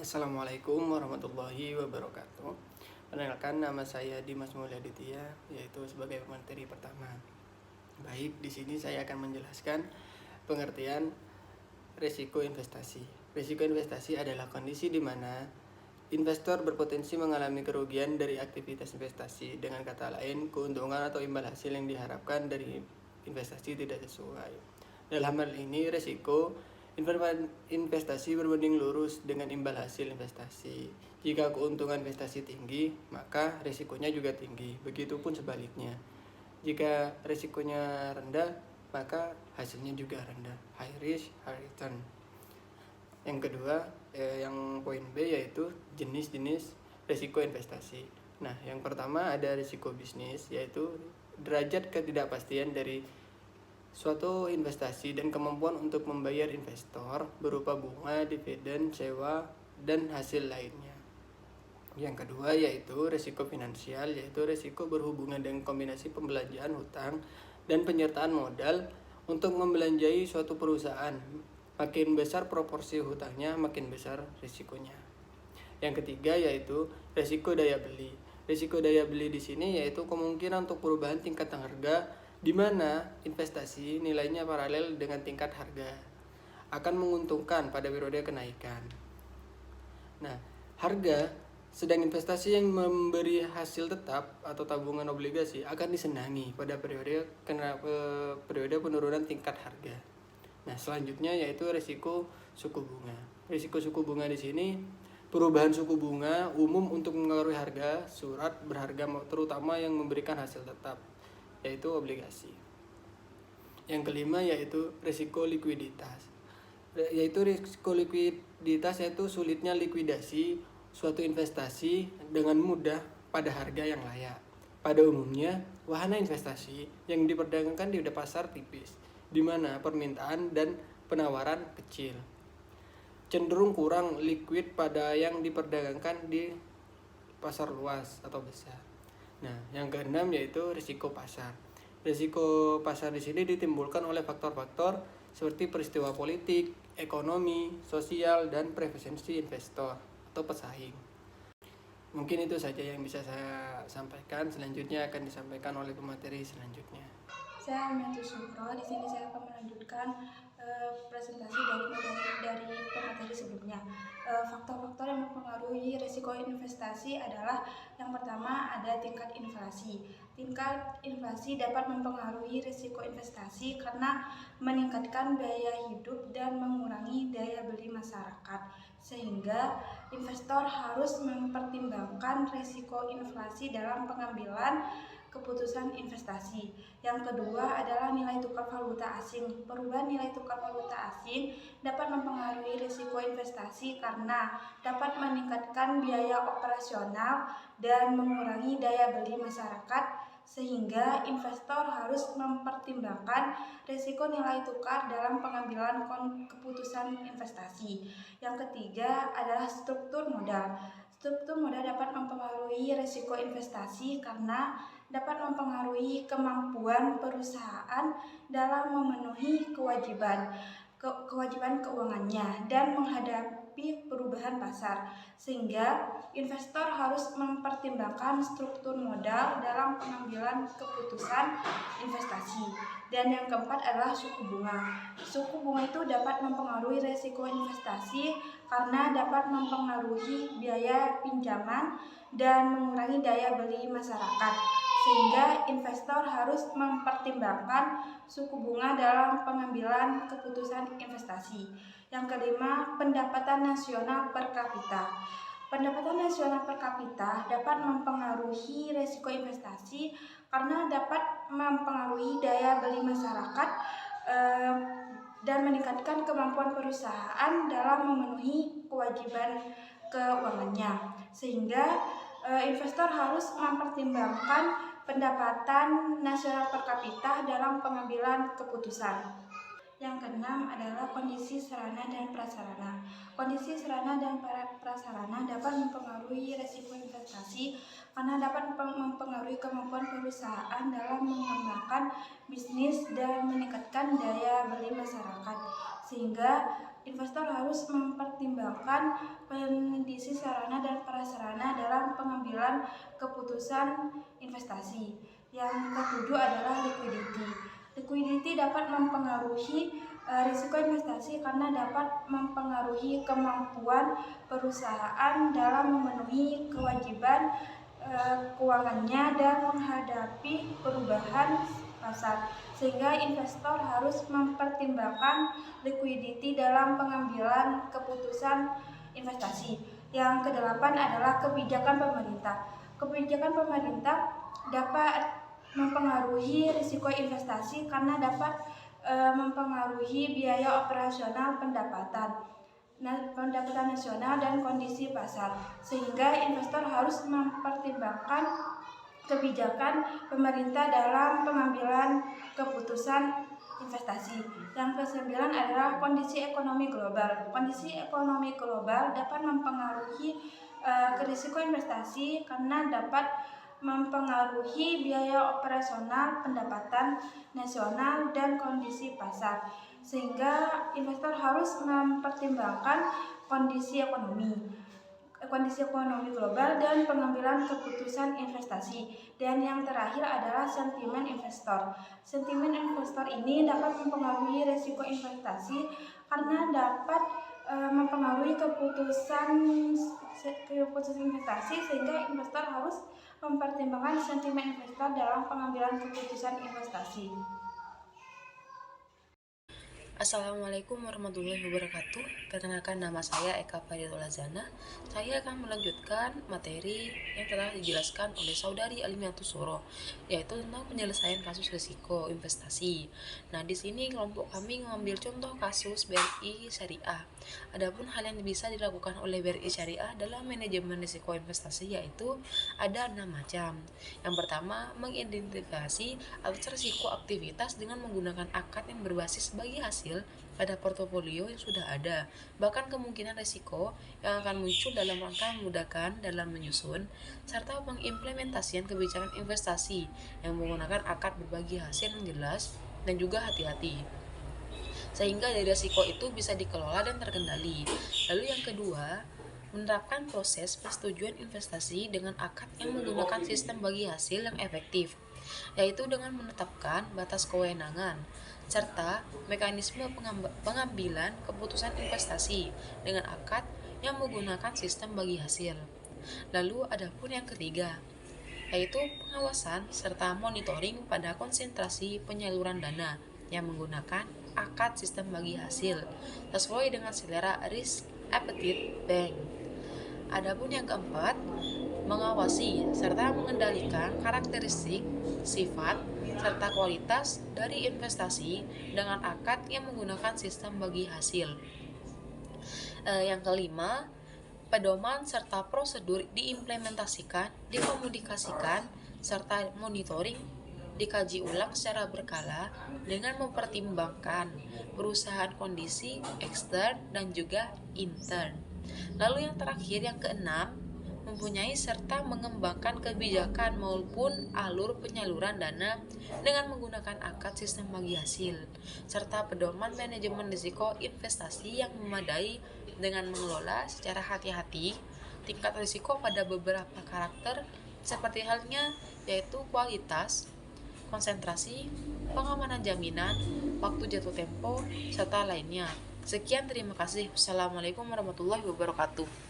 Assalamualaikum warahmatullahi wabarakatuh. Perkenalkan, nama saya Dimas Mulyaditya, yaitu sebagai pemateri pertama. Baik, di sini saya akan menjelaskan pengertian risiko investasi. Risiko investasi adalah kondisi di mana investor berpotensi mengalami kerugian dari aktivitas investasi. Dengan kata lain, keuntungan atau imbal hasil yang diharapkan dari investasi tidak sesuai. Dalam hal ini, risiko investasi berbanding lurus dengan imbal hasil investasi. Jika keuntungan investasi tinggi, maka risikonya juga tinggi. Begitupun sebaliknya. Jika risikonya rendah, maka hasilnya juga rendah. High risk, high return. Yang kedua, yang poin B, yaitu jenis-jenis risiko investasi. Nah, yang pertama ada risiko bisnis, yaitu derajat ketidakpastian dari suatu investasi dan kemampuan untuk membayar investor berupa bunga, dividen, sewa, dan hasil lainnya. Yang kedua yaitu risiko finansial, yaitu risiko berhubungan dengan kombinasi pembelanjaan hutang dan penyertaan modal untuk membelanjai suatu perusahaan. Makin besar proporsi hutangnya, makin besar risikonya. Yang ketiga yaitu risiko daya beli. Risiko daya beli di sini yaitu kemungkinan untuk perubahan tingkat harga, di mana investasi nilainya paralel dengan tingkat harga akan menguntungkan pada periode kenaikan. Nah, harga sedang investasi yang memberi hasil tetap atau tabungan obligasi akan disenangi pada periode penurunan tingkat harga. Nah, selanjutnya yaitu risiko suku bunga. Risiko suku bunga di sini perubahan suku bunga umum untuk mengaruhi harga surat berharga, terutama yang memberikan hasil tetap, yaitu obligasi. Yang kelima yaitu risiko likuiditas. Yaitu risiko likuiditas yaitu sulitnya likuidasi suatu investasi dengan mudah pada harga yang layak. Pada umumnya, wahana investasi yang diperdagangkan di pasar tipis, di mana permintaan dan penawaran kecil. Cenderung kurang liquid pada yang diperdagangkan di pasar luas atau besar. Nah, yang keenam yaitu risiko pasar. Risiko pasar di sini ditimbulkan oleh faktor-faktor seperti peristiwa politik, ekonomi, sosial, dan preferensi investor atau pesaing. Mungkin itu saja yang bisa saya sampaikan. Selanjutnya akan disampaikan oleh pemateri selanjutnya. Saya Aminatu Syukro. Di sini saya akan melanjutkan presentasi dari pemateri sebelumnya. Faktor-faktor yang mempengaruhi risiko investasi adalah yang pertama ada tingkat inflasi. Tingkat inflasi dapat mempengaruhi risiko investasi karena meningkatkan biaya hidup dan mengurangi daya beli masyarakat, sehingga investor harus mempertimbangkan risiko inflasi dalam pengambilan keputusan investasi. Yang kedua adalah nilai tukar valuta asing. Perubahan nilai tukar valuta asing dapat mempengaruhi risiko investasi karena dapat meningkatkan biaya operasional dan mengurangi daya beli masyarakat, sehingga investor harus mempertimbangkan risiko nilai tukar dalam pengambilan keputusan investasi. Yang ketiga adalah struktur modal. Struktur modal dapat mempengaruhi risiko investasi karena dapat mempengaruhi kemampuan perusahaan dalam memenuhi kewajiban keuangannya dan menghadapi perubahan pasar, sehingga investor harus mempertimbangkan struktur modal dalam pengambilan keputusan investasi. Dan yang keempat adalah suku bunga. Suku bunga itu dapat mempengaruhi risiko investasi karena dapat mempengaruhi biaya pinjaman dan mengurangi daya beli masyarakat, sehingga investor harus mempertimbangkan suku bunga dalam pengambilan keputusan investasi. Yang kelima, pendapatan nasional per kapita. Pendapatan nasional per kapita dapat mempengaruhi risiko investasi karena dapat mempengaruhi daya beli masyarakat dan meningkatkan kemampuan perusahaan dalam memenuhi kewajiban keuangannya, sehingga investor harus mempertimbangkan pendapatan nasional per kapita dalam pengambilan keputusan. Yang keenam adalah kondisi sarana dan prasarana. Kondisi sarana dan prasarana dapat mempengaruhi risiko investasi karena dapat mempengaruhi kemampuan perusahaan dalam mengembangkan bisnis dan meningkatkan daya beli masyarakat, sehingga investor harus mempertimbangkan kondisi sarana dan prasarana dalam pengambilan keputusan investasi. Yang ketujuh adalah liquidity. Liquidity dapat mempengaruhi risiko investasi karena dapat mempengaruhi kemampuan perusahaan dalam memenuhi kewajiban keuangannya dan menghadapi perubahan pasar, sehingga investor harus mempertimbangkan liquidity dalam pengambilan keputusan investasi. Yang kedelapan adalah kebijakan pemerintah. Kebijakan pemerintah dapat mempengaruhi risiko investasi karena dapat mempengaruhi biaya operasional pendapatan nasional dan kondisi pasar, sehingga investor harus mempertimbangkan kebijakan pemerintah dalam pengambilan keputusan investasi. Yang kesembilan adalah kondisi ekonomi global. Kondisi ekonomi global dapat mempengaruhi risiko investasi karena dapat mempengaruhi biaya operasional pendapatan nasional dan kondisi pasar, sehingga investor harus mempertimbangkan kondisi ekonomi global dan pengambilan keputusan investasi. Dan yang terakhir adalah sentimen investor. Sentimen investor ini dapat mempengaruhi risiko investasi karena dapat mempengaruhi keputusan investasi, sehingga investor harus mempertimbangkan sentimen investor dalam pengambilan keputusan investasi. Assalamualaikum warahmatullahi wabarakatuh. Perkenalkan, nama saya Eka Faridatul Azana. Saya akan melanjutkan materi yang telah dijelaskan oleh Saudari Alimiatus Suro, yaitu tentang penyelesaian kasus risiko investasi. Nah, di sini kelompok kami mengambil contoh kasus BRI Syariah. Adapun hal yang bisa dilakukan oleh BRI Syariah dalam manajemen risiko investasi yaitu ada 6 macam. Yang pertama, mengidentifikasi atas risiko aktivitas dengan menggunakan akad yang berbasis bagi hasil pada portofolio yang sudah ada, bahkan kemungkinan risiko yang akan muncul dalam rangka memudahkan dalam menyusun serta pengimplementasian kebijakan investasi yang menggunakan akad berbagi hasil yang jelas dan juga hati-hati, sehingga dari risiko itu bisa dikelola dan terkendali. Lalu yang kedua, menerapkan proses persetujuan investasi dengan akad yang menggunakan sistem bagi hasil yang efektif, yaitu dengan menetapkan batas kewenangan serta mekanisme pengambilan keputusan investasi dengan akad yang menggunakan sistem bagi hasil. Lalu adapun yang ketiga, yaitu pengawasan serta monitoring pada konsentrasi penyaluran dana yang menggunakan akad sistem bagi hasil sesuai dengan selera risk appetite bank. Adapun yang keempat, mengawasi serta mengendalikan karakteristik, sifat, serta kualitas dari investasi dengan akad yang menggunakan sistem bagi hasil. Yang kelima, pedoman serta prosedur diimplementasikan, dikomunikasikan, serta monitoring dikaji ulang secara berkala dengan mempertimbangkan perusahaan kondisi ekstern dan juga intern. Lalu yang terakhir, yang keenam, mempunyai serta mengembangkan kebijakan maupun alur penyaluran dana dengan menggunakan akad sistem bagi hasil serta pedoman manajemen risiko investasi yang memadai dengan mengelola secara hati-hati tingkat risiko pada beberapa karakter seperti halnya yaitu kualitas, konsentrasi, pengamanan jaminan, waktu jatuh tempo, serta lainnya. Sekian, terima kasih. Wassalamualaikum warahmatullahi wabarakatuh.